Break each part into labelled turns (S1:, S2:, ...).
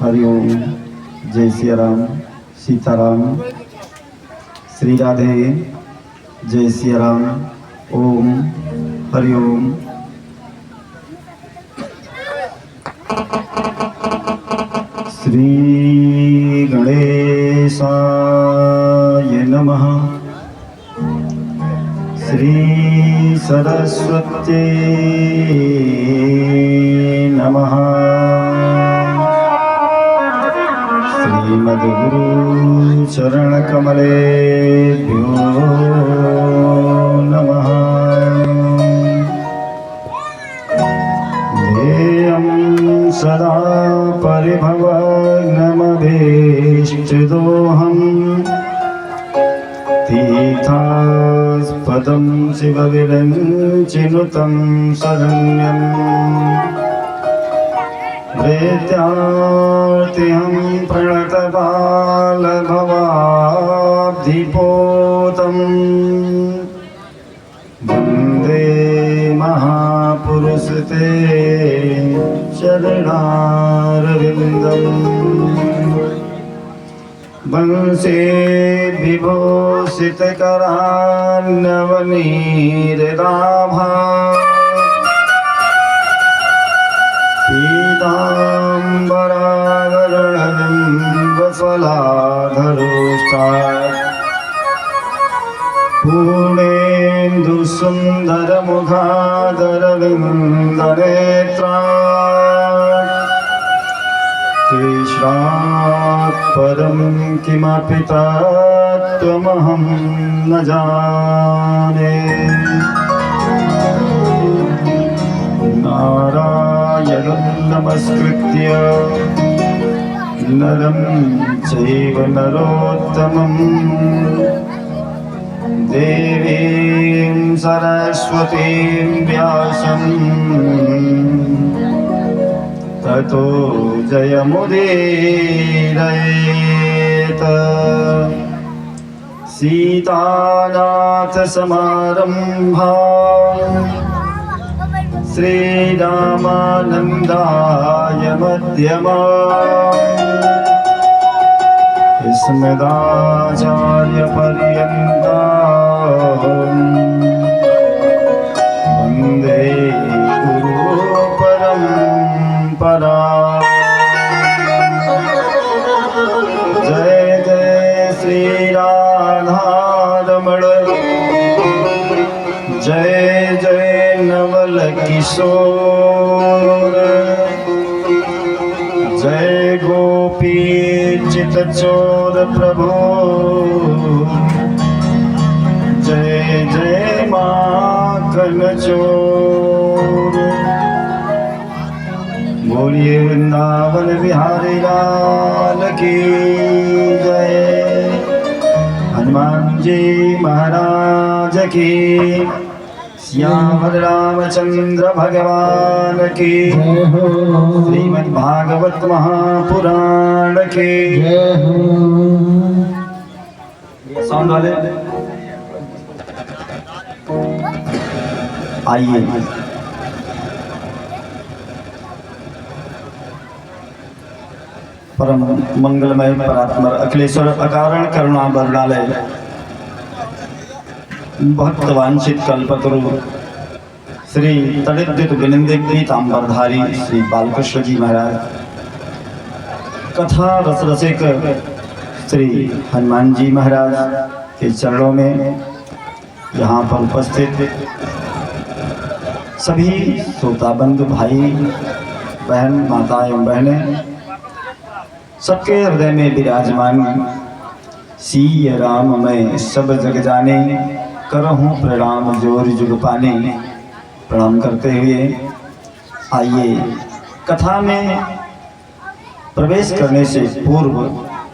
S1: हरिओम। जय सिया राम, सीताराम, श्री राधे। जय सिया राम। ओम हरिओम। श्री गणेशाय नमः। श्री सरस्वती नमः। श्रीमद्गुरु चरण कमलेभ्यो नमः। ध्येयं सदा परिभवग्नमभीष्टदोहम् तीर्थास्पदं शिवविरञ्चिनुतं शरण्यम् वेद्यार्तिहं प्रणतबालभवाब्धिपोतं वन्दे महापुरुषते चरणारविन्दम्। वंशे विभूषितकरान्नवनीरदाभा पीताम्बरावरणबिम्बफलाधरोष्टात् पूर्णेन्दुसुन्दरमुखादरविन्दनेत्रात् कृष्णात् परं किमपि तत्त्वमहं न जाने। नारायणं नमस्कृत्य नरं चैव नरोत्तमं देवीं सरस्वतीं व्यासं ततो जयमुदीरयेत्। सीतानाथसमारम्भा श्रीरामानन्दाय मध्यमा स्मदाचार्यपर्यन्ता वन्दे गुरुपरम्परा। जय जय श्रीराधारमण, जय जय नवल किशोर, जय गोपी चितचोर प्रभु, जय जय माखन चोर। बोलिए वृंदावन बिहारी लाल की जय। हनुमान जी महाराज की, श्यामल रामचंद्र भगवान की, श्रीमद् भागवत महापुराण की। साउंड वाले आइए। परम मंगलमय परात्पर अखिलेश्वर अकारण करुणा बरणालय भक्तवांछित कल्पतरु श्री तड़िद्युत विनिंदित पीतांबरधारी श्री बालकृष्ण जी महाराज, कथा रस रसिक श्री हनुमान जी महाराज के चरणों में यहाँ पर उपस्थित सभी श्रोताबंधु भाई बहन, माता एवं बहनें, सबके हृदय में विराजमान सिय राम मैं सब जग जाने, करहूँ प्रणाम जोर जुग पाने। प्रणाम करते हुए आइए कथा में प्रवेश करने से पूर्व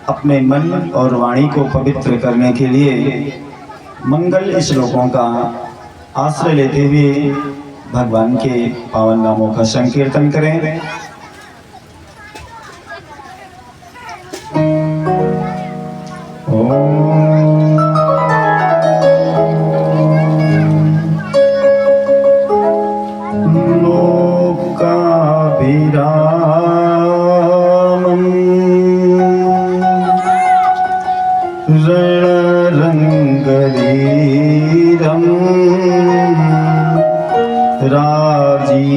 S1: अपने मन और वाणी को पवित्र करने के लिए मंगल श्लोकों का आश्रय लेते हुए भगवान के पावन नामों का संकीर्तन करें। लोकाभिरामम् रणरङ्गधीरं राजीवनेत्रं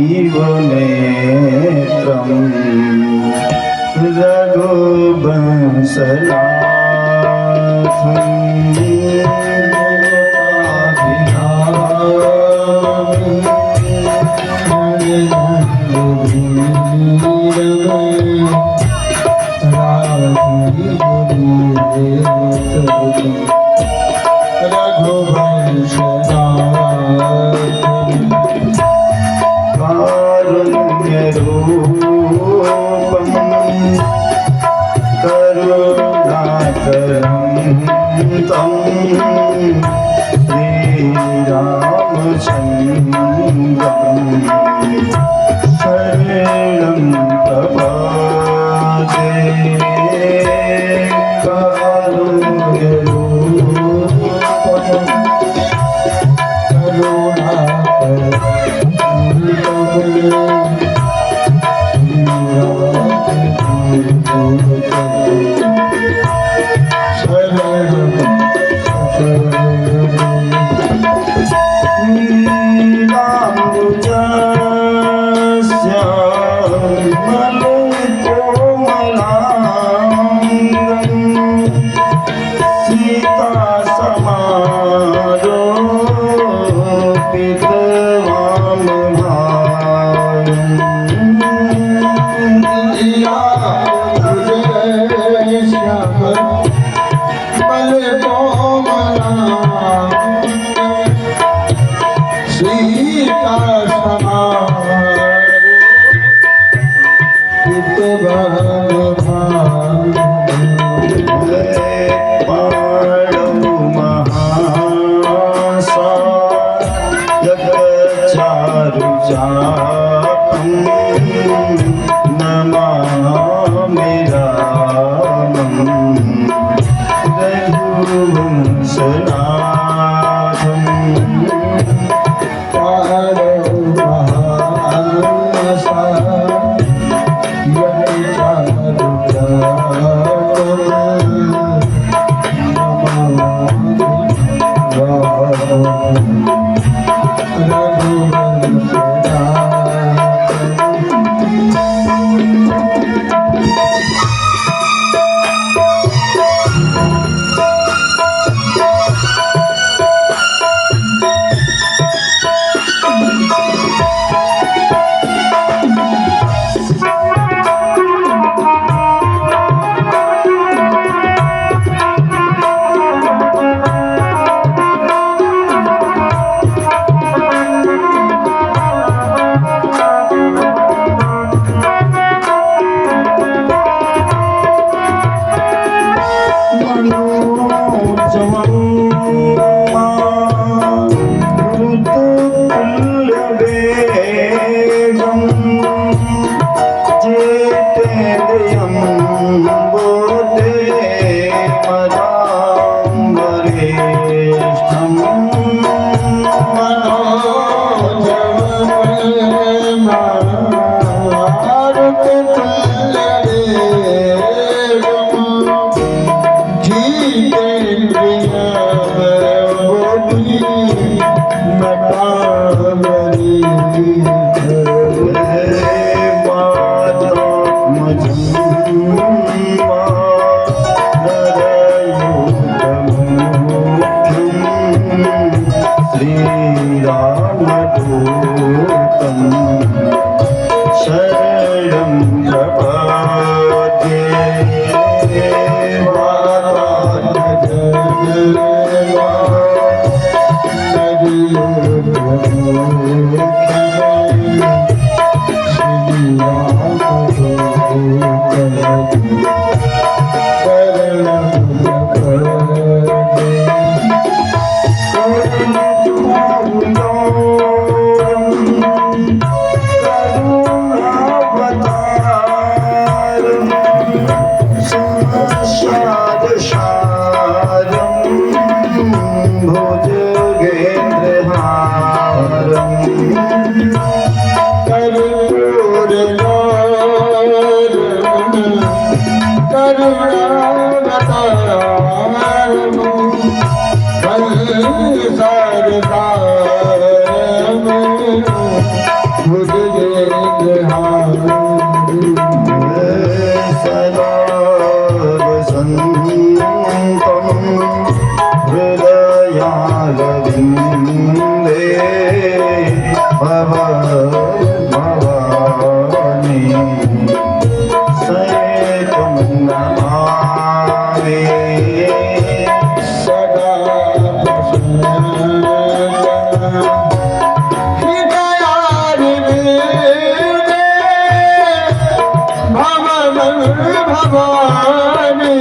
S2: भवानी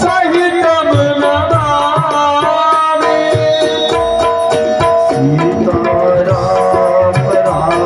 S2: सहितम नमामि।
S1: सीता राम राम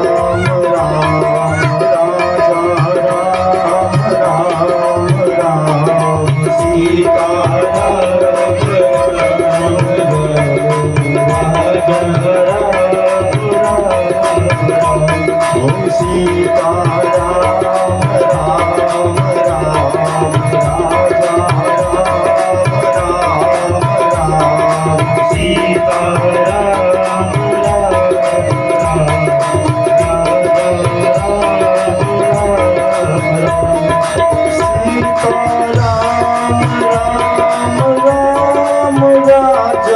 S1: राम राजा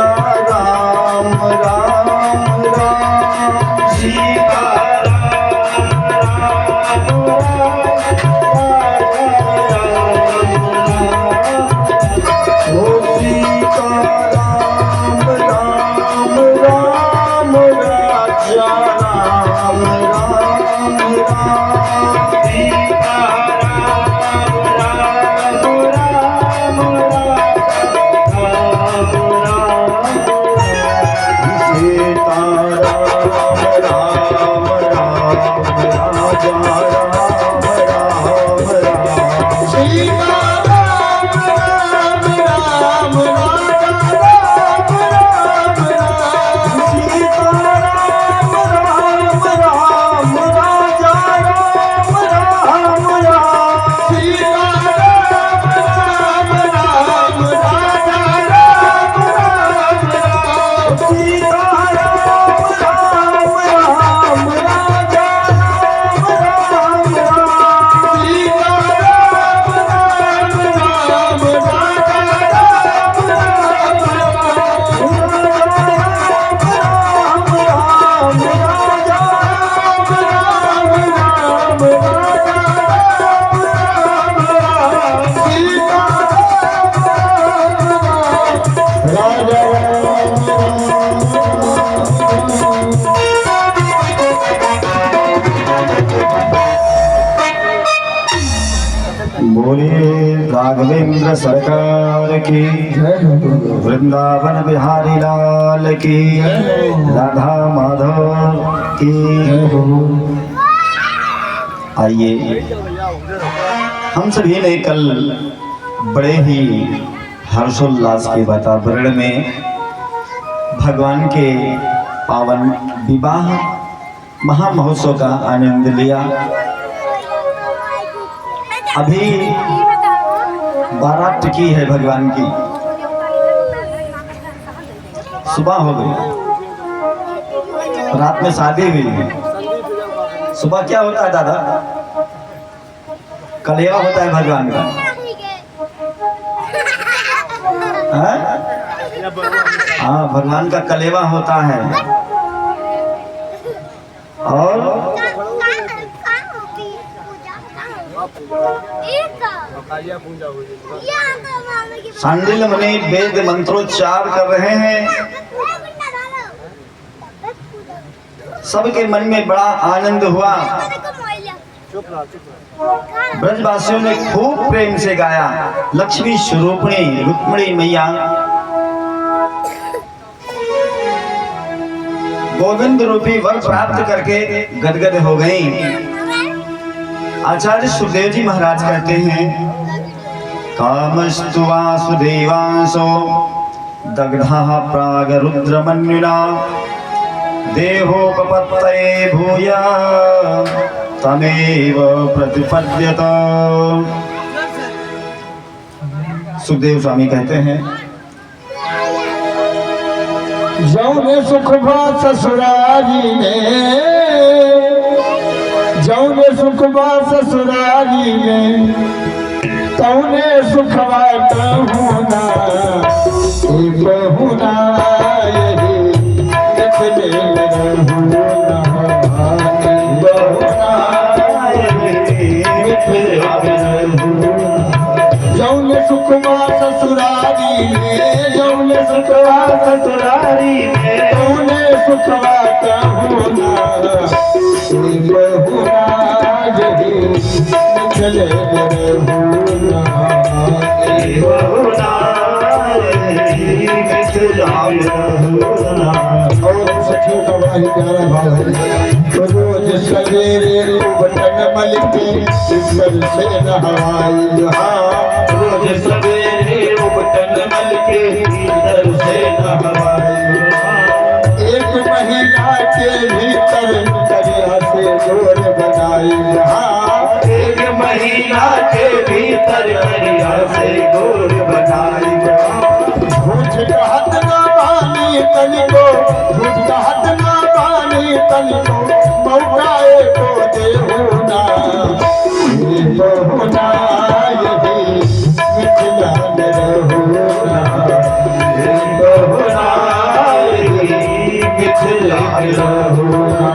S1: राम राम राम सीता सीता राम राम राम राजा राम राम सीता बोले राघवेंद्र सरकार की, वृंदावन बिहारी लाल की, राधा माधव की। आइए हम सभी ने कल बड़े ही हर्षोल्लास के वातावरण में भगवान के पावन विवाह महामहोत्सव का आनंद लिया। अभी बारात टिकी है भगवान की, सुबह हो गई, रात में शादी हुई। सुबह क्या होता है दादा? कलेवा होता है भगवान का। हाँ, भगवान का कलेवा होता है। और सांडिल्य मुनि वेद मंत्रोच्चार कर रहे हैं। सबके मन में बड़ा आनंद हुआ। ब्रजवासियों ने खूब प्रेम से गाया। लक्ष्मी स्वरूपिणी रुक्मिणी मैया गोविंद रूपी वर प्राप्त करके गदगद हो गईं। आचार्य सुखदेव जी महाराज कहते हैं, कामस्तु वासुदेवांसो दग्धः प्राग रुद्रमन्युना देहोपपत्तये भूया तमेव प्रतिपद्यत। सुखदेव स्वामी कहते हैं,
S2: जौने सुख भा ससुरारी में, जौने सुख बा ससुरारी में, तौने सुख बहुना बहुना यही देखने बहुना जौने सुख बा ससुरारी में, जौने सुख बा ससुरारी में, तौने सुख बहुना बहुना यही मिथले रहूना और सखियों का बड़ा ही प्यारा भाव है। तो रोज सवेरे बटन मल के सिर से नहवाई रोज सवेरे बटन मल के सिर से नहवाई एक महीना के भीतर करिया से जोर बनाई एक महीना के भीतर करिया से गोर बनाई भूज का हाथ ना बानी तनिको भूज का हाथ ना बानी तनिको मौकाए को देहुना बहुना यही मिथिला में रहूना बहुना यही मिथिला में रहूना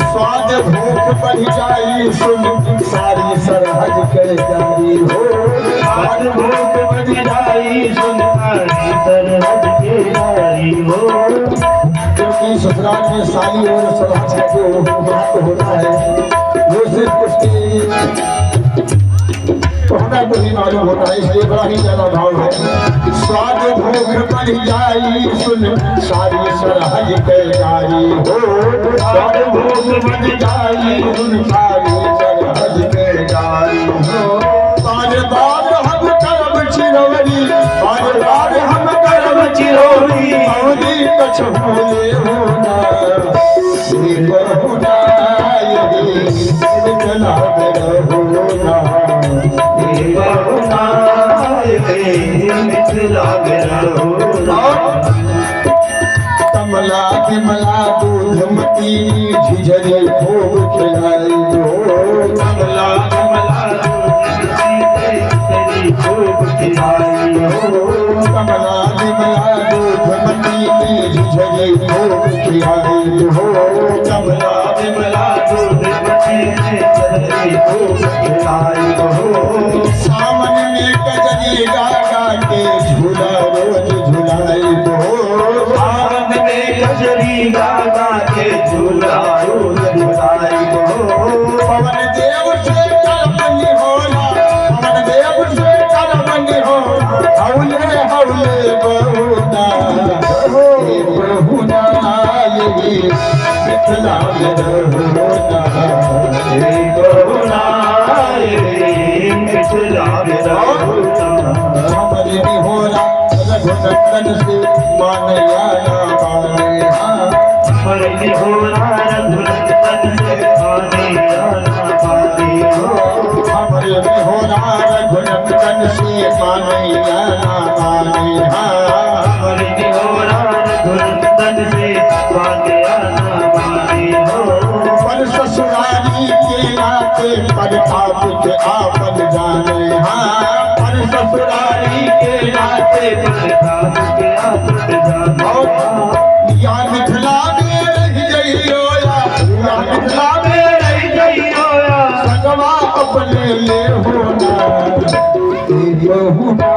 S2: स्वाद भूख बढ़ जाई सुन सारी सरहद कर जारी हो स्वाद भूख बढ़ जाई सुन सारी सरहद के जारी हो क्योंकि ससुराल में साली और सरहद का जो बात हो रहा है वो सिर्फ उसकी तो ही मालूम होता है इसलिए बड़ा ही ज्यादा भाव है स्वाद भोग बढ़ जाई सुन सारी सरहद के जारी हो स्वाद भोग बढ़ जाई सुन सारी सरहद के जारी हो बार बार हम करब चिरौरी बार बार हम करब चिरौरी औरी कछ भूले होना बहुना यही मिथिला में रहूना कमला विमला दूधमती झिझरी खूब खिलाई हो कमला विमला दूधमती खूब खिलाई हो कमला विमला दूधमती झिझरी खूब खिलाई हो कमला विमला दूधमती झिझरी खूब खिलाई हो सावन में कजरी गागा के झूला रोज झुलाई हो सावन में कजरी गागा के झूला रोज झुलाई हो पवन देव से करबनी होला पवन देव से करबनी होला हौले हौले बहुना बहुना यही मिथिला में रहूना बहुना यही मिथिला में रहूना हमारे निहोरा रघुनंदन से मानया ना माने हमारे निहोरा रघुनंदन से मानया ना माने हमारे निहोरा रघुनंदन से मानया ना माने हमारे निहोरा रघुनंदन से मानया ना माने पर ससुराली के नाते पर आपके आपन जाने पर ससुराली के नाते पर आपके आपन जाने या मिथिला में रह जइयो या मिथिला में रह जइयो सगवा अपने ले होना बहुना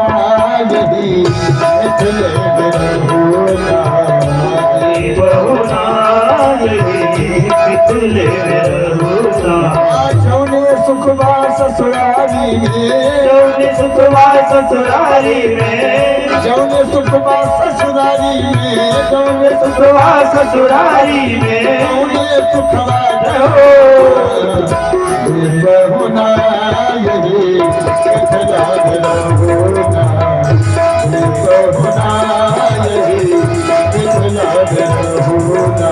S2: यही मिथिले में रहूना बहुना यही मिथिले में रहूना जौने सुखवा ससुरारी में जौने सुखवा ससुरारी में जौने सुखवा ससुरारी में जौने सुखवा ससुरारी में जौने सुखवा बहुना यही मिथिला में रहूना बहुना यही मिथिला में रहूना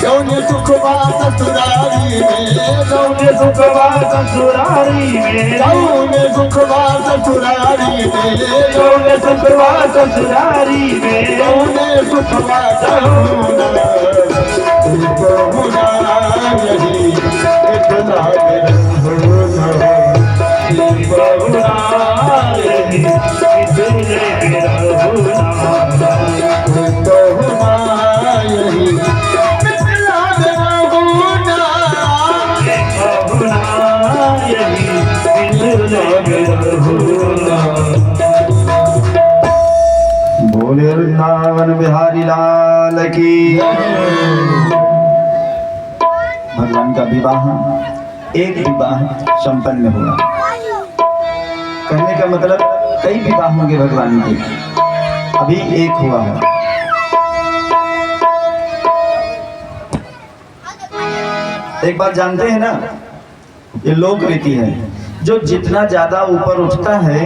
S2: जौने सुखवा ससुरारी में जौने सुखवा ससुरारी में जौने सुखवा ससुरारी में जौने सुखवा ससुरारी में जौने सुखवा बहुना यही मिथिला में रहूना बहुना यही मिथिला में रहूना
S1: बोले वृंदावन बिहारी लाल की। भगवान का विवाह एक विवाह संपन्न हुआ। कहने का मतलब कई विवाह होंगे भगवान के, अभी एक हुआ है। एक बात जानते हैं ना, ये लोक रीति है, जो जितना ज्यादा ऊपर उठता है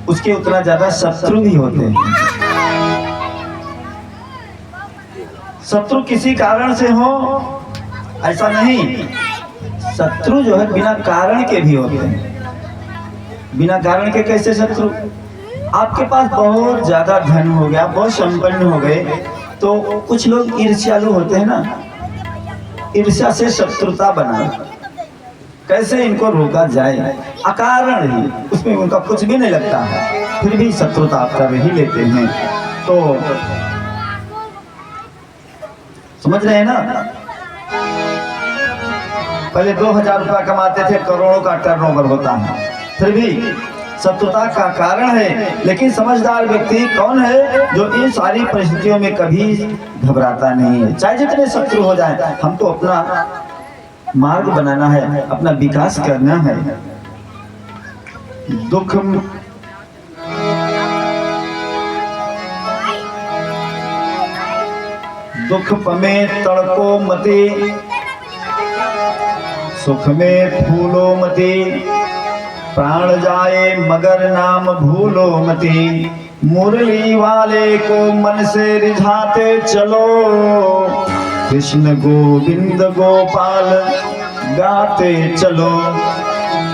S1: उसके उतना ज्यादा शत्रु भी होते हैं। शत्रु किसी कारण से हो ऐसा नहीं, शत्रु जो है बिना कारण के भी होते हैं। बिना कारण के कैसे शत्रु? आपके पास बहुत ज्यादा धन हो गया, बहुत संपन्न हो गए, तो कुछ लोग ईर्ष्यालु होते हैं ना, ईर्ष्या से शत्रुता बना। कैसे इनको रोका जाए? अकारण ही, उसमें उनका कुछ भी नहीं लगता है, फिर भी शत्रुता कर ही लेते हैं। तो समझ रहे हैं ना? पहले 2000 रुपया कमाते थे, करोड़ों का टर्नओवर होता है, फिर भी शत्रुता का कारण है। लेकिन समझदार व्यक्ति कौन है? जो इन सारी परिस्थितियों में कभी घबराता नहीं है, चाहे जितने शत्रु हो जाए। हमको अपना मार्ग बनाना है, अपना विकास करना है। दुख पमे तड़को मते, सुख में फूलो मते, प्राण जाए मगर नाम भूलो मते, मुरली वाले को मन से रिझाते चलो, कृष्ण गोविंद गोपाल गाते चलो।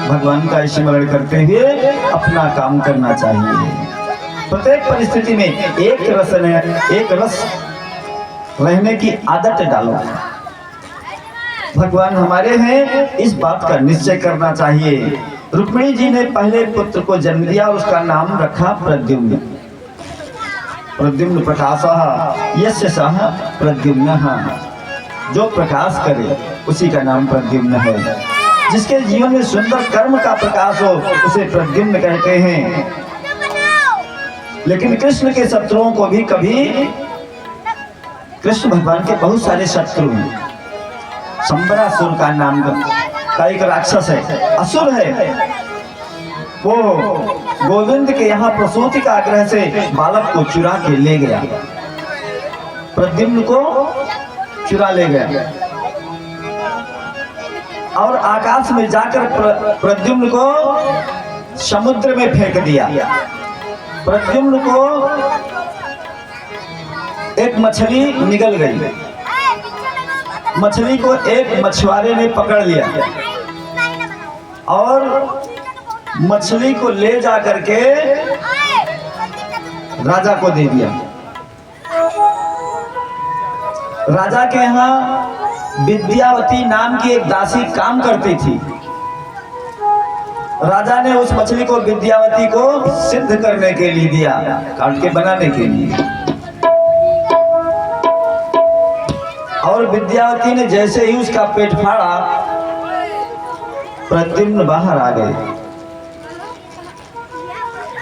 S1: भगवान का स्मरण करते हुए अपना काम करना चाहिए। प्रत्येक परिस्थिति में एक रस रहने की आदत डालो। भगवान हमारे हैं, इस बात का निश्चय करना चाहिए। रुक्मिणी जी ने पहले पुत्र को जन्म दिया और उसका नाम रखा प्रद्युम्न। प्रद्युम्न प्रकाशः यस्य सः प्रद्युम्नः, जो प्रकाश करे उसी का नाम प्रद्युम्न है। जिसके जीवन में सुंदर कर्म का प्रकाश हो उसे प्रद्युम्न कहते हैं। लेकिन कृष्ण के शत्रुओं को भी कभी, कृष्ण भगवान के बहुत सारे शत्रु हैं। संबरासुर का नाम का एक राक्षस है, असुर है। वो गोविंद के यहाँ प्रसूति का आग्रह से बालक को चुरा के ले गया, प्रद्युम्न को चुरा ले गया और आकाश में जाकर प्रद्युम्न को समुद्र में फेंक दिया। प्रद्युम्न को एक मछली निगल गई, मछली को एक मछुआरे ने पकड़ लिया और मछली को ले जा करके राजा को दे दिया। राजा के यहाँ विद्यावती नाम की एक दासी काम करती थी। राजा ने उस मछली को विद्यावती को सिद्ध करने के लिए दिया, काट के बनाने के लिए। और विद्यावती ने जैसे ही उसका पेट फाड़ा, प्रद्युम्न बाहर आ गए।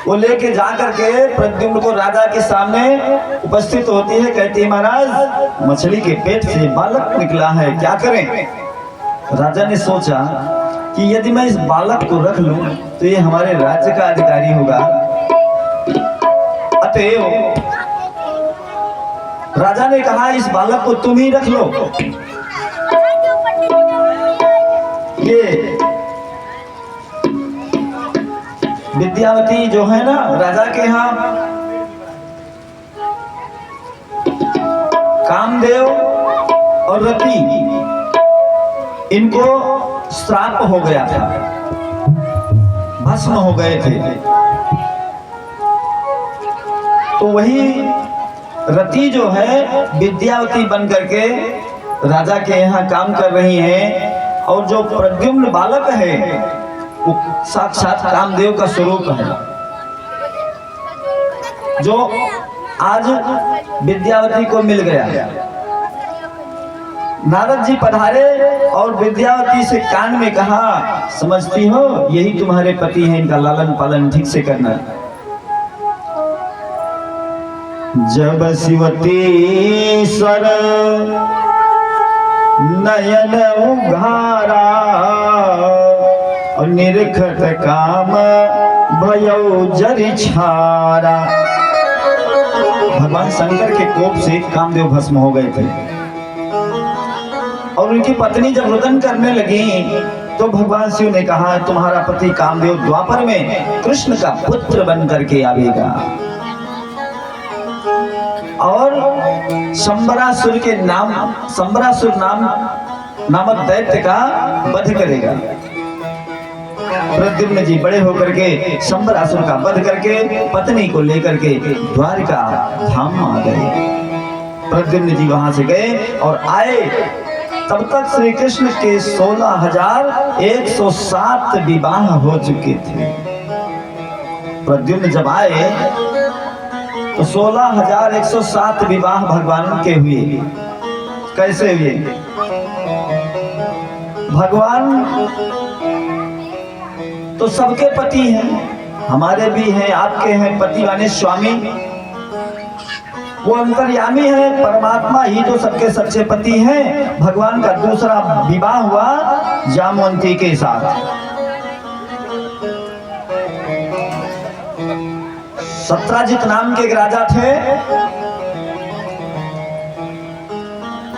S1: वो लेके जाकर के प्रद्युम्न को राजा के सामने उपस्थित होती है, कहती है महाराज मछली के पेट से बालक निकला है, क्या करें? राजा ने सोचा कि यदि मैं इस बालक को रख लूं तो ये हमारे राज्य का अधिकारी होगा, अतएव राजा ने कहा इस बालक को तुम ही रख लो। ये विद्यावती जो है ना राजा के यहाँ, कामदेव और रति, इनको श्राप हो गया था, भस्म हो गए थे। तो वही रति जो है विद्यावती बन करके राजा के यहाँ काम कर रही हैं, और जो प्रद्युम्न बालक है वो साक्षात कामदेव का स्वरूप है, जो आज विद्यावती को मिल गया। नारद जी पधारे और विद्यावती से कान में कहा, समझती हो यही तुम्हारे पति हैं, इनका लालन पालन ठीक से करना। जब शिवती सर नयन उघारा और निरखत काम भयो जरि छारा। भगवान शंकर के कोप से कामदेव भस्म हो गए थे और उनकी पत्नी जब रुदन करने लगी तो भगवान शिव ने कहा, तुम्हारा पति कामदेव द्वापर में कृष्ण का पुत्र बन करके आवेगा और संबरासुर के नाम संबरासुर नामक दैत्य का वध करेगा। प्रद्युम्न जी बड़े होकर के संबरासुर का वध करके पत्नी को लेकर के द्वारिका धाम आ गए। प्रद्युम्न जी वहां से गए और आए, तब तक श्री कृष्ण के 16,107 विवाह हो चुके थे। प्रद्युम्न जब आए तो 16,107 विवाह भगवान के हुए। कैसे हुए? भगवान तो सबके पति हैं, हमारे भी हैं, आपके हैं, पति माने स्वामी। वो अंतर्यामी है, परमात्मा ही तो सबके सच्चे पति हैं। भगवान का दूसरा विवाह हुआ जामवंती के साथ। सत्राजित नाम के एक राजा थे,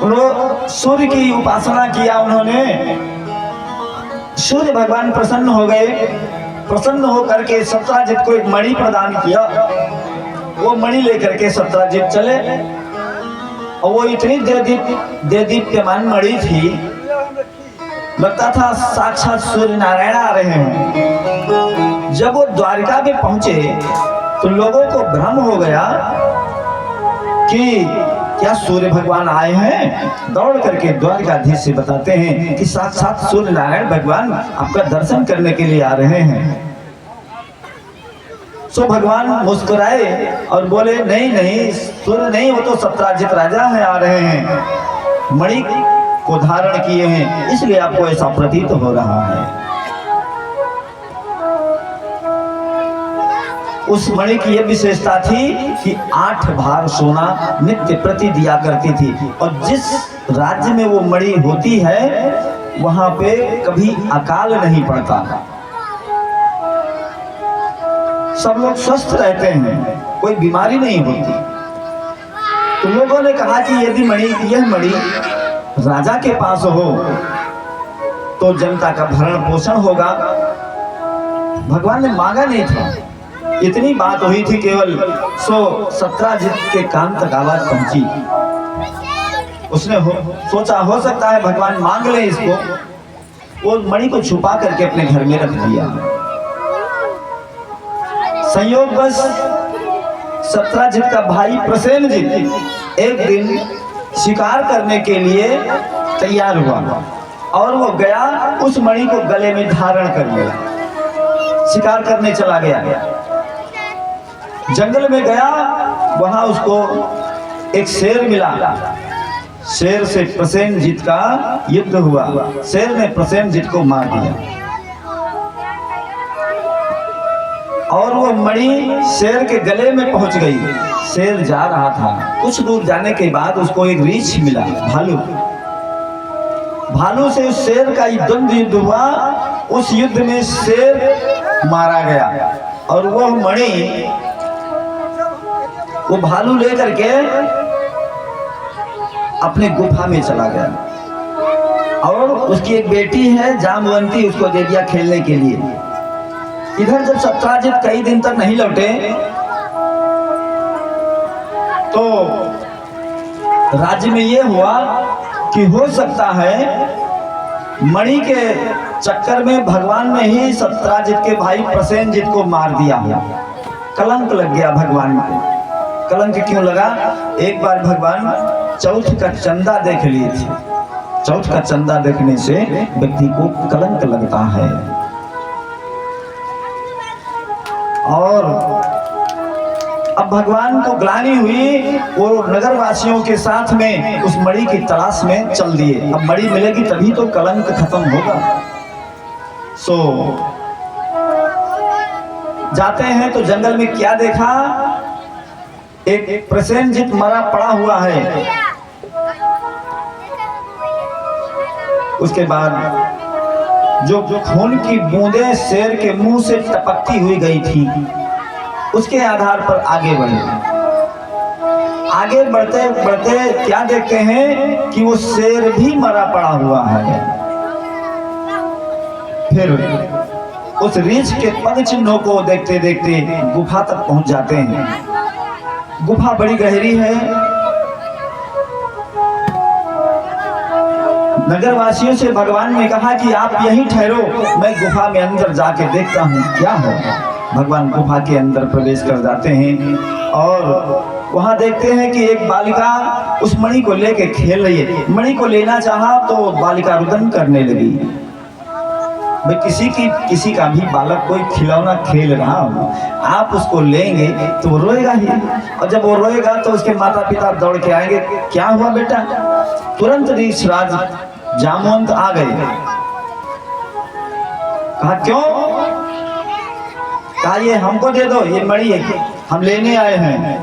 S1: उन्होंने सूर्य की उपासना किया। उन्होंने सूर्य भगवान प्रसन्न हो गए। प्रसन्न होकर के सत्राजित को एक मणि प्रदान किया। वो मणि लेकर के सत्राजित चले और वो इतनी देदीप्यमान मणि थी, लगता था साक्षात सूर्य नारायण आ रहे हैं। जब वो द्वारिका में पहुंचे तो लोगों को भ्रम हो गया कि क्या सूर्य भगवान आए हैं। दौड़ करके द्वारिकाधीश से बताते हैं कि साक्षात सूर्य नारायण भगवान आपका दर्शन करने के लिए आ रहे हैं। सो भगवान मुस्कुराए और बोले, नहीं नहीं, सूर्य नहीं, वो तो सत्राजित राजा है, आ रहे हैं, मणि को धारण किए हैं, इसलिए आपको ऐसा प्रतीत हो रहा है। उस मणि की यह विशेषता थी कि 8 भार सोना नित्य प्रति दिया करती थी और जिस राज्य में वो मणि होती है वहां पे कभी अकाल नहीं पड़ता, सब लोग स्वस्थ रहते हैं, कोई बीमारी नहीं होती। तो लोगों ने कहा कि यदि यह मणि राजा के पास हो तो जनता का भरण पोषण होगा। भगवान ने मांगा नहीं था, इतनी बात हुई थी केवल। सत्राजित के कान तक आवाज पहुंची। उसने सोचा हो सकता है भगवान मांग ले इसको। वो मणि को छुपा करके अपने घर में रख दिया। संयोगवश सत्राजित का भाई प्रसेनजित एक दिन शिकार करने के लिए तैयार हुआ और वो गया, उस मणि को गले में धारण कर लिया, शिकार करने चला गया। जंगल में गया, वहां उसको एक शेर मिला। शेर से प्रसेनजित का युद्ध हुआ। शेर ने प्रसेनजित को मार दिया और वो मणि शेर के गले में पहुंच गई। शेर जा रहा था, कुछ दूर जाने के बाद उसको एक रीछ मिला, भालू। भालू से उस शेर का द्वंद्व युद्ध हुआ। उस युद्ध में शेर मारा गया और वो मणि वो भालू लेकर के अपने गुफा में चला गया और उसकी एक बेटी है जामवंती, उसको दे दिया खेलने के लिए। इधर जब सत्राजित कई दिन तक नहीं लौटे तो राज्य में यह हुआ कि हो सकता है मणि के चक्कर में भगवान ने ही सत्राजित के भाई प्रसेनजित को मार दिया हो। कलंक लग गया भगवान को। कलंक क्यों लगा? एक बार भगवान चौथ का चंदा देख लिए थे। चौथ का चंदा देखने से व्यक्ति को कलंक लगता है और अब भगवान को ग्लानि हुई, वो नगरवासियों के साथ में उस मणि की तलाश में चल दिए। अब मणि मिलेगी तभी तो कलंक खत्म होगा। सो जाते हैं तो जंगल में क्या देखा, एक प्रसेनजीत मरा पड़ा हुआ है। उसके बाद जो खून की बूंदें शेर के मुंह से टपकती हुई गई थी, उसके आधार पर आगे बढ़े। आगे बढ़ते बढ़ते क्या देखते हैं कि वो शेर भी मरा पड़ा हुआ है। फिर उस रीछ के पद चिन्हों को देखते देखते गुफा तक पहुंच जाते हैं। गुफा बड़ी गहरी है। नगरवासियों से भगवान ने कहा कि आप यहीं ठहरो, मैं गुफा में अंदर जाके देखता हूँ क्या है। भगवान गुफा के अंदर प्रवेश कर जाते हैं और वहां देखते हैं कि एक बालिका उस मणि को लेके खेल रही है। मणि को लेना चाहा तो बालिका रुदन करने लगी। भाई किसी का भी बालक कोई खिलौना खेल रहा हो, आप उसको लेंगे तो वो रोएगा ही, और जब वो रोएगा तो उसके माता पिता दौड़ के आएंगे, क्या हुआ बेटा। तुरंत ऋषराज जामवंत आ गए। कहा क्यों। कहा ये हमको दे दो, ये मणि है, हम लेने आए हैं।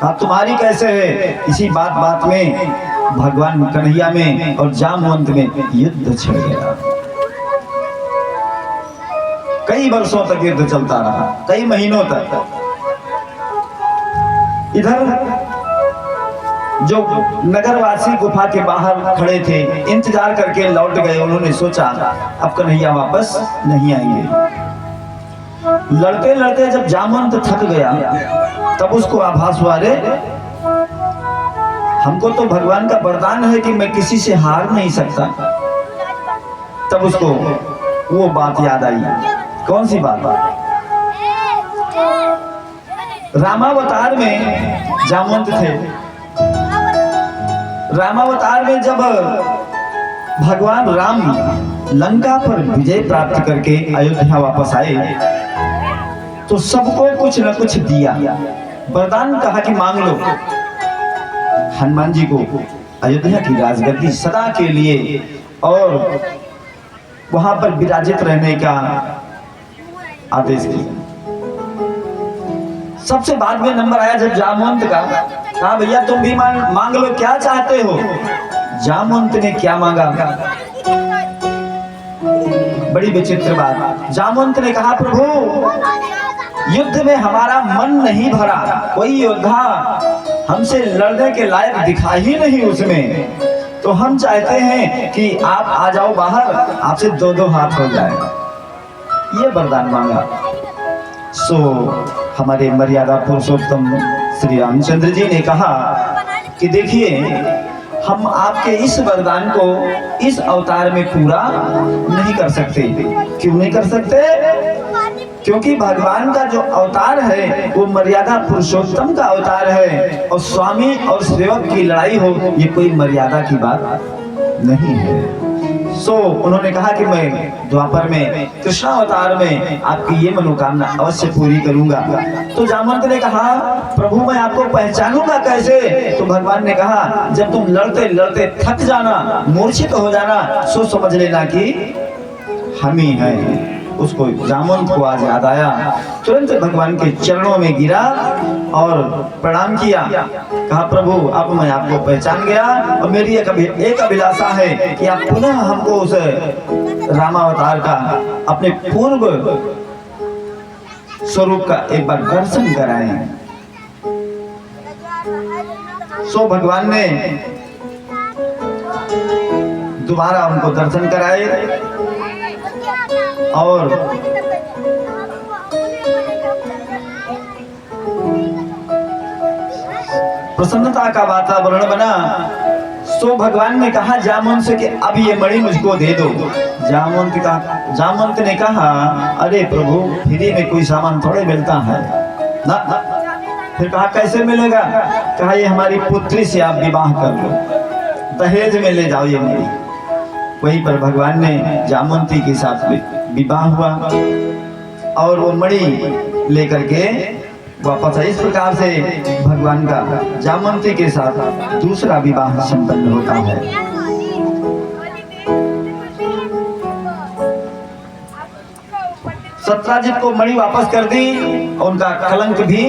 S1: कहा तुम्हारी कैसे है। इसी बात बात में भगवान कन्हैया में और जामवंत में युद्ध छिड़ गया। कई वर्षों तक युद्ध चलता रहा, कई महीनों तक। इधर जो नगरवासी गुफा के बाहर खड़े थे, इंतजार करके लौट गए। उन्होंने सोचा अब कन्हैया वापस नहीं आएंगे। लड़ते लड़ते जब जामवंत थक गया, तब उसको आभास हुआ, रे हमको तो भगवान का वरदान है कि मैं किसी से हार नहीं सकता। तब उसको वो बात याद आई। कौन सी बात। रामावतार में जामवंत थे। रामावतार में जब भगवान राम लंका पर विजय प्राप्त करके अयोध्या वापस आए तो सबको कुछ न कुछ दिया, वरदान कहा कि मांग लो। हनुमान जी को अयोध्या की राजगद्दी सदा के लिए और वहां पर विराजित रहने का आदेश किया। सबसे बाद में नंबर आया जब जामवंत का। कहा भैया तुम भी मांग लो, क्या चाहते हो। जामवंत ने क्या मांगा, बड़ी विचित्र बात। जामवंत ने कहा प्रभु युद्ध में हमारा मन नहीं भरा, कोई योद्धा हमसे लड़ने के लायक दिखा ही नहीं उसमें, तो हम चाहते हैं कि आप आ जाओ बाहर, आपसे दो दो हाथ हो जाए। ये वरदान मांगा। सो हमारे मर्यादा पुरुषोत्तम श्री रामचंद्र जी ने कहा कि देखिए हम आपके इस वरदान को इस अवतार में पूरा नहीं कर सकते। क्यों नहीं कर सकते। क्योंकि भगवान का जो अवतार है वो मर्यादा पुरुषोत्तम का अवतार है, और स्वामी और सेवक की लड़ाई हो ये कोई मर्यादा की बात नहीं है। सो उन्होंने कहा कि मैं द्वापर में कृष्णावतार में आपकी ये मनोकामना अवश्य पूरी करूंगा। तो जामवंत ने कहा प्रभु मैं आपको पहचानूंगा कैसे। तो भगवान ने कहा जब तुम लड़ते लड़ते थक जाना, मूर्छित हो जाना, सो समझ लेना कि हम ही हैं। उसको जामवंत को आज याद आया, तुरंत भगवान के चरणों में गिरा और प्रणाम किया। कहा प्रभु अब मैं आपको पहचान गया और मेरी एक अभिलाषा है कि आप पुनः हमको उस रामावतार का अपने पूर्व स्वरूप का एक बार दर्शन कराएं। सो भगवान ने दोबारा उनको दर्शन कराए और प्रसन्नता का वातावरण बना। सो भगवान ने कहा जामवंत से कि अब ये मणि मुझको दे दो। जामवंत ने कहा अरे प्रभु फ्री में कोई सामान थोड़े मिलता है ना। फिर कहा कैसे मिलेगा। कहा ये हमारी पुत्री से आप विवाह कर लो, दहेज में ले जाओ ये मणि। वहीं पर भगवान ने जामवंती के साथ विवाह हुआ और वो मणि लेकर के वापस है। इस प्रकार से भगवान का जामवंती के साथ दूसरा विवाह संपन्न होता है। सत्राजित को मणि वापस कर दी, उनका कलंक भी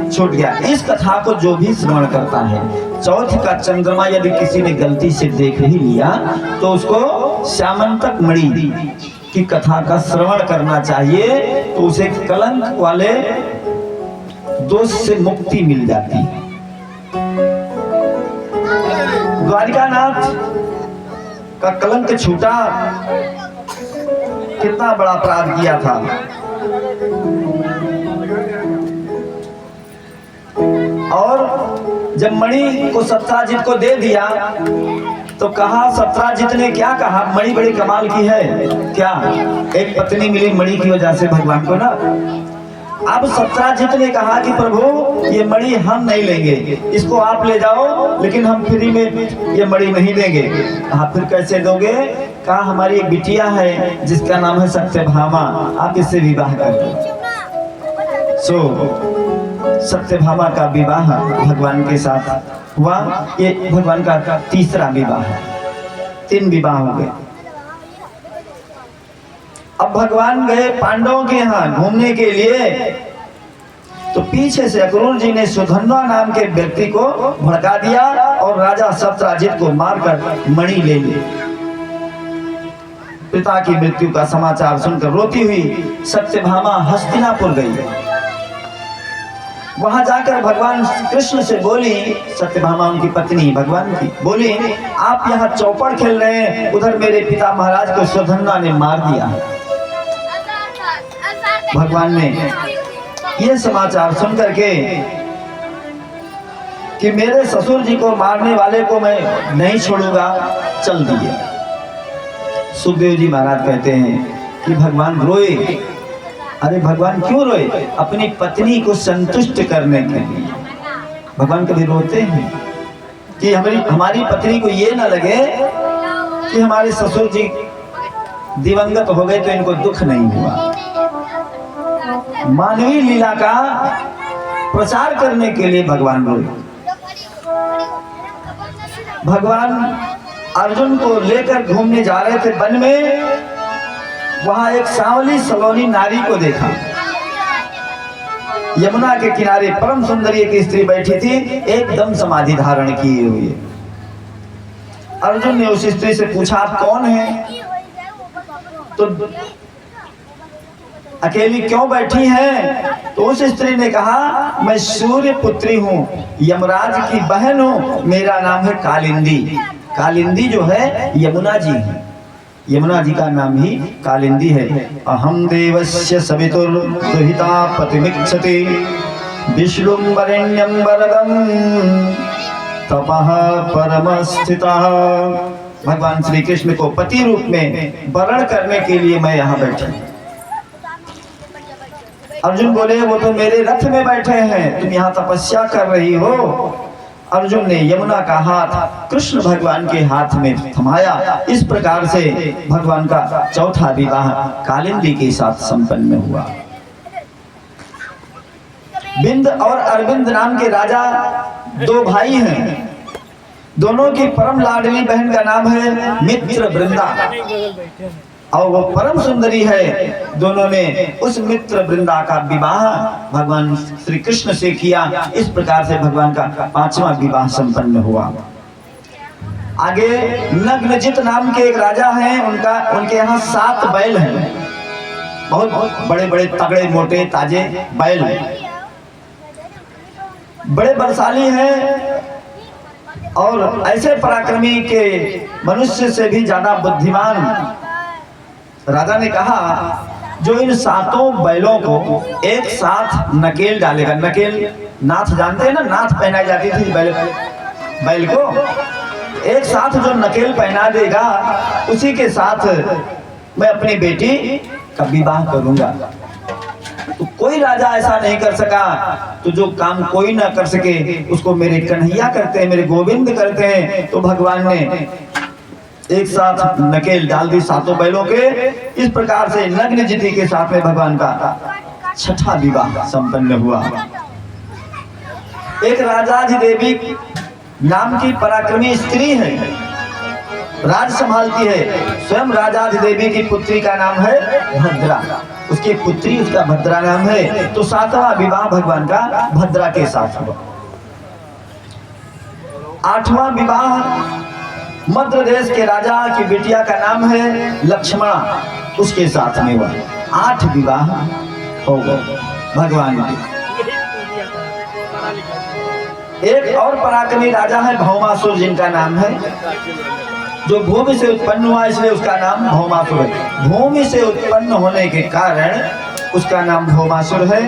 S1: छूट गया। इस कथा को जो भी श्रवण करता है, चौथ का चंद्रमा यदि किसी ने गलती से देख ही लिया तो उसको श्यामंतक मणि की कथा का श्रवण करना चाहिए, तो उसे कलंक वाले दोष से मुक्ति मिल जाती है। द्वारिकानाथ का कलंक छूटा, कितना बड़ा अपराध किया था। और जब मणि को सत्राजित को दे दिया तो कहा, सत्राजित ने क्या कहा, मणि बड़ी कमाल की है क्या, एक पत्नी मिली मणि की वजह से भगवान को ना। अब सत्राजित ने कहा कि प्रभु ये मणि हम नहीं लेंगे, इसको आप ले जाओ, लेकिन हम फ्री में ये मणि नहीं देंगे। कहा फिर कैसे दोगे? कहा हमारी एक बिटिया है जिसका नाम है सत्यभामा, आप इससे विवाह कर दो। सत्यभामा का विवाह भगवान के साथ हुआ। ये भगवान का तीसरा विवाह है, 3 विवाह हो गए। अब भगवान गए पांडवों के यहाँ घूमने के लिए, तो पीछे से अक्रूर जी ने सुधन्वा नाम के व्यक्ति को भड़का दिया और राजा सत्राजित को मारकर मणि ले ली। पिता की मृत्यु का समाचार सुनकर रोती हुई सत्यभामा हस्तिनापुर गई। वहां जाकर भगवान कृष्ण से बोली, सत्यभामा उनकी पत्नी भगवान की, बोली आप यहाँ चौपड़ खेल रहे हैं, उधर मेरे पिता महाराज को सुधन्वा ने मार दिया। भगवान ने यह समाचार सुन करके कि मेरे ससुर जी को मारने वाले को मैं नहीं छोड़ूंगा, चल दिए। सुखदेव जी महाराज कहते हैं कि भगवान रोए। अरे भगवान क्यों रोए? अपनी पत्नी को संतुष्ट करने के लिए। भगवान कभी रोते हैं कि हमारी पत्नी को ये ना लगे कि हमारे ससुर जी दिवंगत हो गए तो इनको दुख नहीं हुआ। मानवीय लीला का प्रचार करने के लिए भगवान रोए। भगवान अर्जुन को लेकर घूमने जा रहे थे वन में, वहां एक सांवली सलोनी नारी को देखा। यमुना के किनारे परम सुंदरी एक स्त्री बैठी थी, एकदम समाधि धारण किए हुए। अर्जुन ने उस स्त्री से पूछा आप कौन हैं? तो अकेली क्यों बैठी हैं? तो उस स्त्री ने कहा मैं सूर्य पुत्री हूँ, यमराज की बहन हूँ, मेरा नाम है कालिंदी। कालिंदी जो है यमुना जी है, यमुना जी का नाम ही कालिंदी है। अहम देवस्य सवितुर दुहिता पतिमिच्छति विष्णुं वरेण्यं वरदं तपः परमस्थितः। भगवान श्री कृष्ण को पति रूप में वरण करने के लिए मैं यहाँ बैठा। अर्जुन बोले वो तो मेरे रथ में बैठे हैं, तुम यहाँ तपस्या कर रही हो। अर्जुन ने यमुना का हाथ कृष्ण भगवान के हाथ में थमाया। इस प्रकार से भगवान का चौथा विवाह कालिंदी के साथ संपन्न हुआ। बिंद और अरविंद नाम के राजा 2 भाई हैं। दोनों की परम लाडली बहन का नाम है मित्र वृंदा और वो परम सुंदरी है। दोनों ने उस मित्र वृंदा का विवाह भगवान श्री कृष्ण से किया। इस प्रकार से भगवान का 5वां विवाह संपन्न हुआ। आगे नग्नजित नाम के एक राजा हैं, उनके यहाँ 7 बैल हैं, बहुत बड़े बड़े तगड़े मोटे ताजे बैल, बड़े बलशाली हैं और ऐसे पराक्रमी के मनुष्य से भी ज्यादा बुद्धिमान। राजा ने कहा जो इन 7 बैलों को एक साथ नकेल डालेगा, नकेल नाथ जानते हैं ना, नाथ पहनाई जाती थी बैल को, एक साथ जो नकेल पहना देगा उसी के साथ मैं अपनी बेटी का विवाह करूंगा। तो कोई राजा ऐसा नहीं कर सका। तो जो काम कोई ना कर सके उसको मेरे कन्हैया करते हैं, मेरे गोविंद करते हैं। तो भगवान ने एक साथ नकेल डाल दी 7 बैलों के। इस प्रकार से नग्नजिति के साथ में भगवान का 6ठा विवाह संपन्न हुआ। एक राजाधि देवी नाम की पराक्रमी स्त्री है, राज संभालती है। स्वयं राजाधि देवी की पुत्री का नाम है भद्रा, उसकी पुत्री उसका भद्रा नाम है। तो 7वां विवाह भगवान का भद्रा के साथ हुआ। 8वां विवाह मध्य देश के राजा की बिटिया का नाम है लक्ष्मणा, उसके साथ में हुआ। 8 विवाह हो गए भगवान के। एक और पराक्रमी राजा है भौमासुर, जिनका नाम है, जो भूमि से उत्पन्न हुआ इसलिए उसका नाम भौमासुर है। भूमि से उत्पन्न होने के कारण उसका नाम भौमासुर है।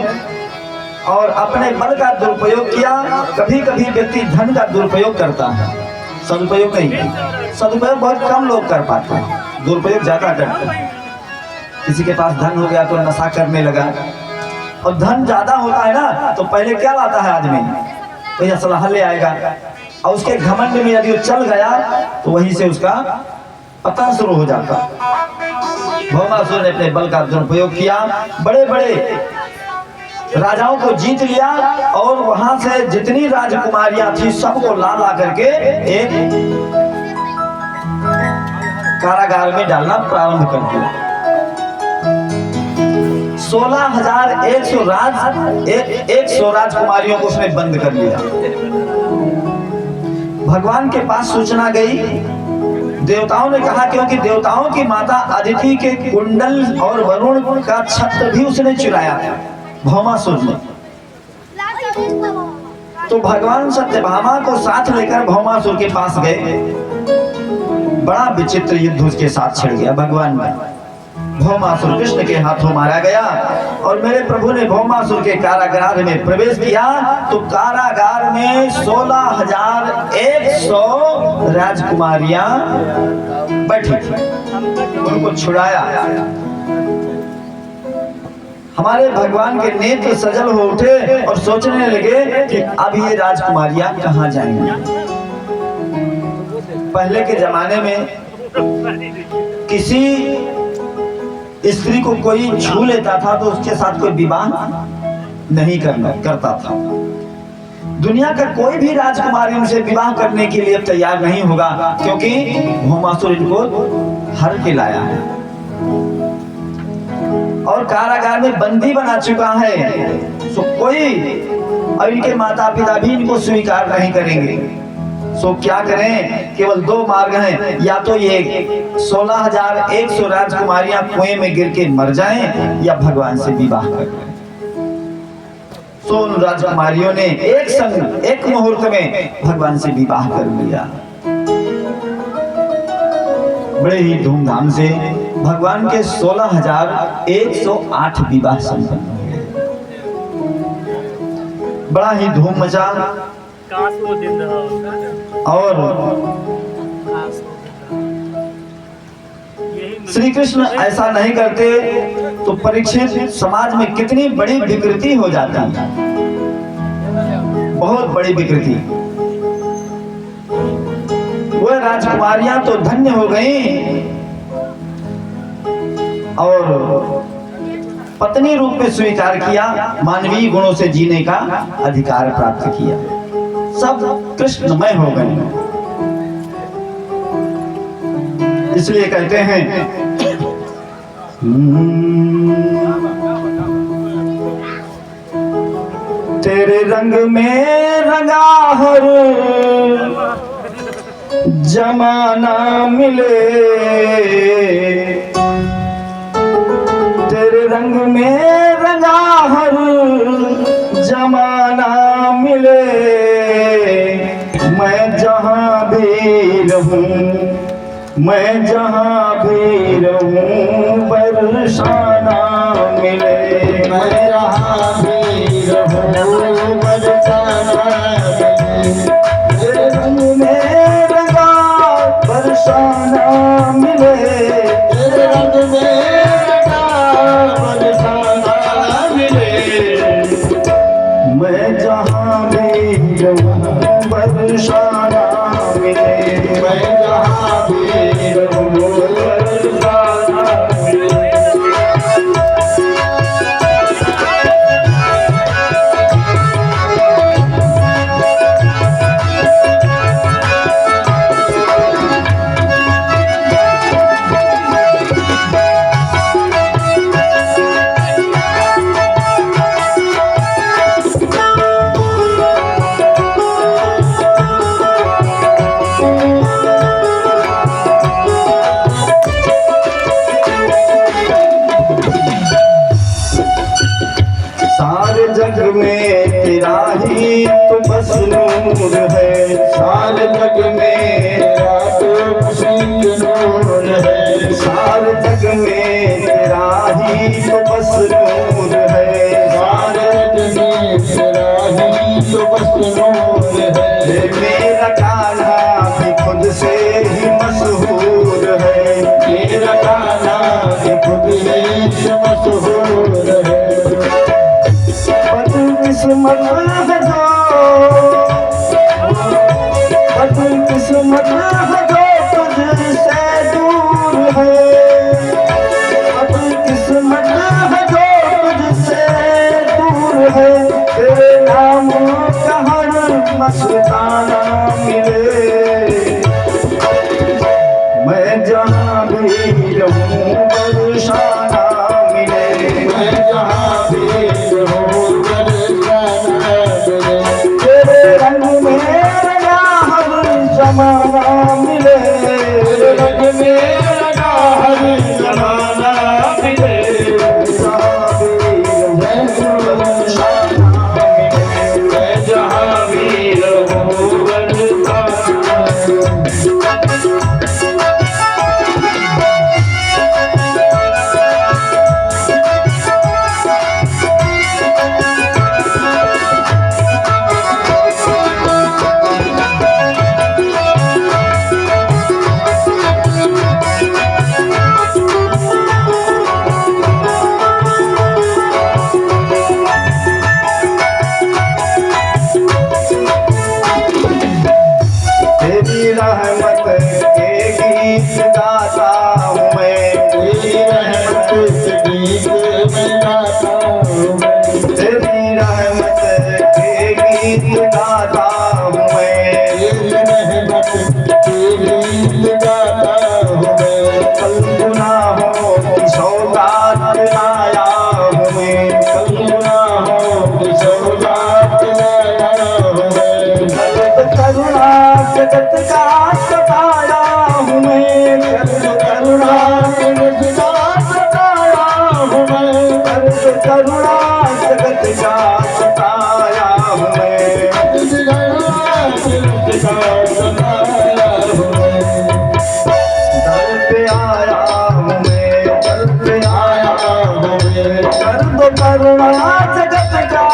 S1: और अपने बल का दुरुपयोग किया। कभी कभी व्यक्ति धन का दुरुपयोग करता है, सदुपयोग नहीं। सदुपयोग बहुत कम लोग कर पाते हैं, दुरुपयोग ज्यादा करते हैं। किसी के पास धन हो गया तो नशा करने लगा, और धन ज्यादा होता है ना तो पहले क्या लाता है आदमी, तो यह सलाह ले आएगा, और उसके घमंड में यदि वो चल गया तो वहीं से उसका पतन शुरू हो जाता। भौमासुर ने अपने बल का दुरुपयोग किया, बड़े बड़े राजाओं को जीत लिया, और वहां से जितनी राजकुमारियां थी सबको ला करके एक कारागार में डालना प्रारंभ कर दिया। 16,100 राजकुमारियों को उसने बंद कर लिया। भगवान के पास सूचना गई, देवताओं ने कहा, क्योंकि देवताओं की माता अदिति के कुंडल और वरुण का छत्र भी उसने चुराया था भौमासुर ने। तो भगवान सत्यभामा को साथ लेकर भौमासुर के पास गए। बड़ा विचित्र युद्ध उसके साथ छिड़ गया। भगवान ने भौमासुर कृष्ण के हाथों मारा गया, और मेरे प्रभु ने भौमासुर के कारागार में प्रवेश किया। तो कारागार में 16,100 राजकुमारियां बैठी थी, उनको छुड़ाया। हमारे भगवान के नेत्र सजल हो उठे और सोचने लगे कि अब ये राजकुमारियां कहां जाएंगी। पहले के जमाने में किसी स्त्री को कोई छू लेता था तो उसके साथ कोई विवाह नहीं करता था। दुनिया का कोई भी राजकुमार इनसे विवाह करने के लिए तैयार नहीं होगा, क्योंकि भौमासुर इनको हर के लाया है और कारागार में बंदी बना चुका है। सो कोई और इनके माता पिता भी इनको स्वीकार नहीं करेंगे। सो क्या करें, केवल 2 मार्ग हैं, या तो ये 16,100 राजकुमारियां कुएं में गिर के मर जाएं, या भगवान से विवाह कर लें। सो उन राजकुमारियों ने एक संग एक मुहूर्त में भगवान से विवाह कर लिया। बड़े ही धूमधाम से भगवान के 16,108 विवाह संपन्न हुए। बड़ा ही धूम मचा। और श्री कृष्ण ऐसा नहीं करते तो परीक्षित समाज में कितनी बड़ी विकृति हो जाती है, बहुत बड़ी विकृति। वह राजकुमारियां तो धन्य हो गईं और पत्नी रूप में स्वीकार किया, मानवीय गुणों से जीने का अधिकार प्राप्त किया, सब कृष्णमय हो गए। इसलिए कहते हैं तेरे रंग में रंगा हर जमाना मिले, तेरे रंग में रंगा हर जमाना मिले, मैं जहां भी रहूं, मैं जहां भी रहूं बरसाना मिले, मैं जहां भी रहूं बरसाना मिले, तेरे रंग में रंगा बरसाना मिले, तेरे रंग में रंगा बरसाना मिले, मैं जहां भी रहूं बरसाना मिले, मैं जहां भी रहूं बरसाना मिले। जग में
S2: तेरा तो खुशी नूर है।
S1: सारे जग में तेरा ही तो बस नूर है।
S2: सारे जग में तेरा ही तो बस नूर है।
S1: ये मेरा कान्हा भी खुद से ही मशहूर है।
S2: मेरा गाना भी खुद से मशहूर है।
S1: बदकिस्मत है जो, बदकिस्मत है जो तुझसे दूर है। बदकिस्मत है जो तुझसे दूर है। तेरे नाम का हर मस्ताना मिले। मैं जहाँ भी रहूं बरसाना मिले।
S2: मैं जहाँ भी रहूं बरसाना मिले।
S1: तेरे रंग में रंगा हर जमाना मिले।
S2: तेरे रंग में रंगा हर जमाना मिले।
S1: जहाँ भी रहूं बरसाना मिले।
S2: मैं जहाँ भी रहूं बरसाना
S1: तेरी रहमत के गीत गाता हूँ मैं।
S2: तेरी रहमत के गीत मैं गाता हूँ मैं।
S1: तेरी रहमत के गीत गाता हूँ मैं।
S2: तेरी रहमत के गीत गाता हूँ मैं।
S1: कल गुनाहों की सौगात लाया हूँ मैं।
S2: कल गुनाहों की सौगात लाया हूँ मैं।
S1: दर्द करुणा जगत का सताया हूँ मैं। दर्द करुणा
S2: जगत का सताया हूँ मैं।
S1: दर्द करुणा जगत का सताया हूँ मैं।
S2: जगत का सताया हूँ मैं।
S1: दर पे आया हूँ मैं। दर पे आया हूँ मैं। दर्द करुणा जगत का,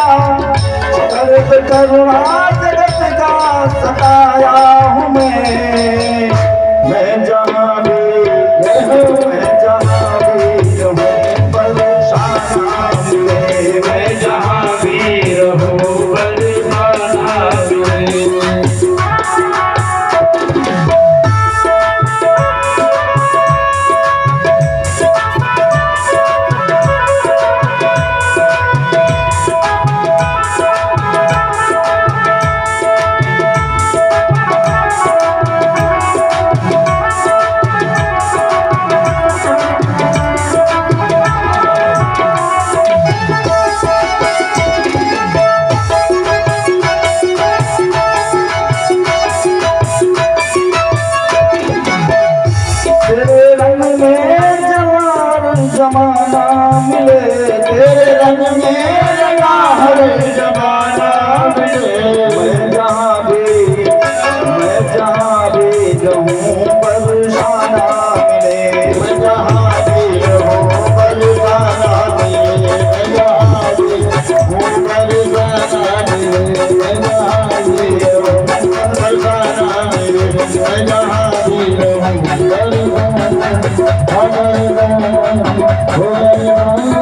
S1: दर्द करुणा जगत का सताया हूँ मैं। मैं जहाँ भी रहूं, मैं जहाँ भी रहूं बरसाना मिले। मैं जहाँ भी रहूं बरसाना मिले। तेरे रंग में जवान जमाना मिले। तेरे रंग में रंगा हर
S2: जमाना मिले।
S1: मैं जहाँ भी रहूं बरसाना मिले।
S2: मैं जहाँ भी रहूं बरसाना मिले। मैं जहाँ भी रहूं बरसाना मिले। मैं जहाँ भी रहूं बरसाना मिले। मैं जहाँ भी रहूं बरसाना मिले।